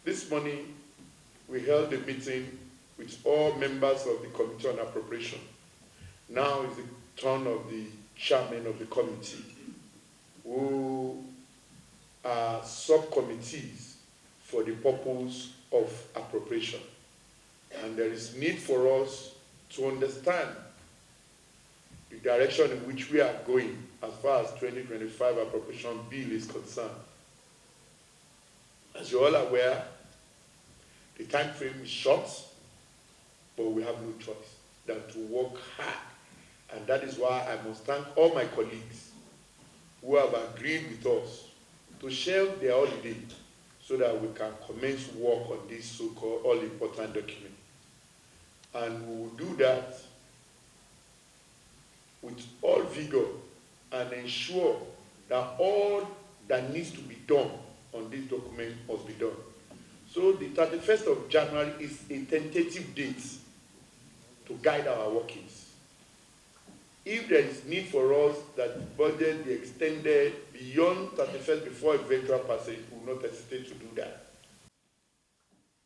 This morning, we held a meeting with all members of the Committee on Appropriation. Now is the turn of the chairman of the committee, who are subcommittees for the purpose of appropriation. And there is need for us to understand the direction in which we are going as far as 2025 appropriation bill is concerned. As you're all aware, the time frame is short, but we have no choice than to work hard. And that is why I must thank all my colleagues who have agreed with us to shelve their holiday so that we can commence work on this so-called all-important document. And we will do that with all vigor and ensure that all that needs to be done on this document must be done. So the 31st of January is a tentative date to guide our workings. If there is need for us that the budget be extended beyond 31st before eventual passage, we will not hesitate to do that.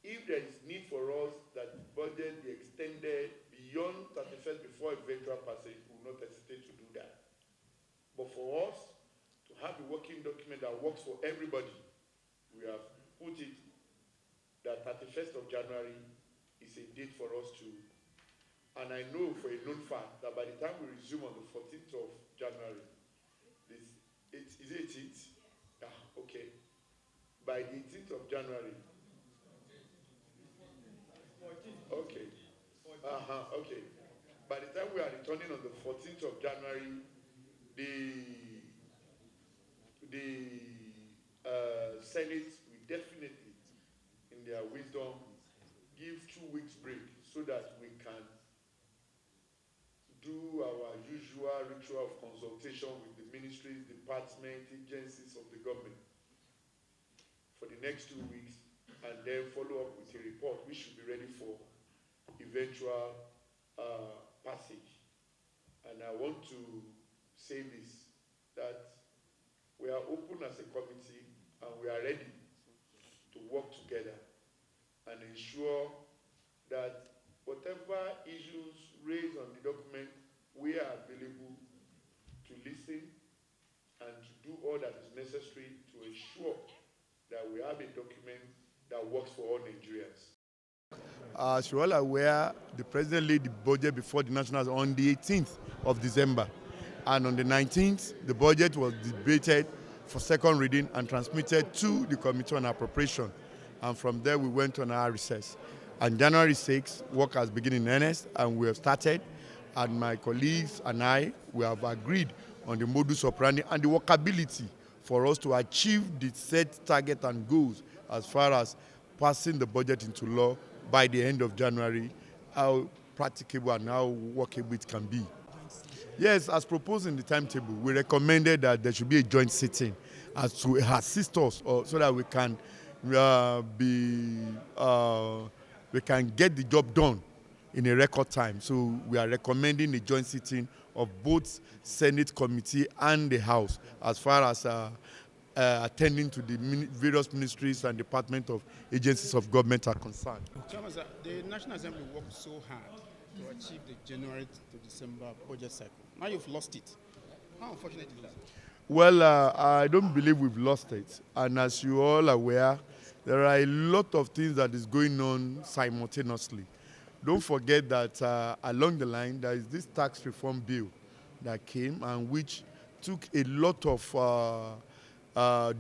If there is need for us that the budget be extended beyond 31st before eventual passage, we will not hesitate to do that. But for us to have a working document that works for everybody, we have put it that 31st of January is a date for us to. And I know for a known fact that by the time we resume on the 14th of January, is it 18th? Ah, okay. By the 18th of January. Okay. Okay. By the time we are returning on the 14th of January, the Senate will definitely, in their wisdom, give 2 weeks break so that we can do our usual ritual of consultation with the ministries, departments, agencies of the government for the next 2 weeks, and then follow up with a report which should be ready for eventual passage. And I want to say this, that we are open as a committee and we are ready to work together and ensure that whatever issues raised on the document, we are available to listen and to do all that is necessary to ensure that we have a document that works for all Nigerians. As you're all aware, the President laid the budget before the Nationals on the 18th of December. And on the 19th, the budget was debated for second reading and transmitted to the Committee on Appropriation. And from there, we went on our recess. On January 6th, work has begun in earnest, and we have started. And my colleagues and I, we have agreed on the modus operandi and the workability for us to achieve the set target and goals as far as passing the budget into law by the end of January, how practicable and how workable it can be. Yes, as proposed in the timetable, we recommended that there should be a joint sitting as to assist us so that we can we can get the job done in a record time. So we are recommending a joint sitting of both Senate committee and the House as far as attending to the various ministries and departments of agencies of government are concerned. Chairman, the National Assembly worked so hard to achieve the January to December budget cycle. Now you've lost it. How unfortunate is that? Well, I don't believe we've lost it. And as you all are aware, there are a lot of things that is going on simultaneously. Don't forget that along the line, there is this tax reform bill that came and which took a lot of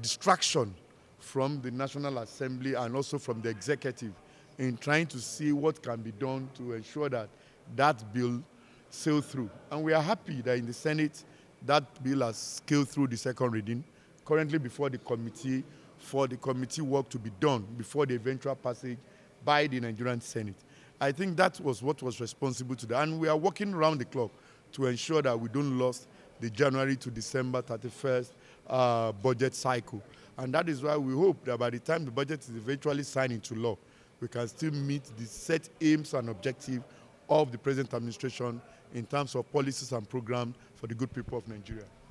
distraction from the National Assembly and also from the executive in trying to see what can be done to ensure that that bill sailed through. And we are happy that in the Senate, that bill has scaled through the second reading, currently before the committee, for the committee work to be done before the eventual passage by the Nigerian Senate. I think that was what was responsible to that. And we are working around the clock to ensure that we don't lose the January to December 31st budget cycle. And that is why we hope that by the time the budget is eventually signed into law, we can still meet the set aims and objectives of the present administration in terms of policies and programs for the good people of Nigeria.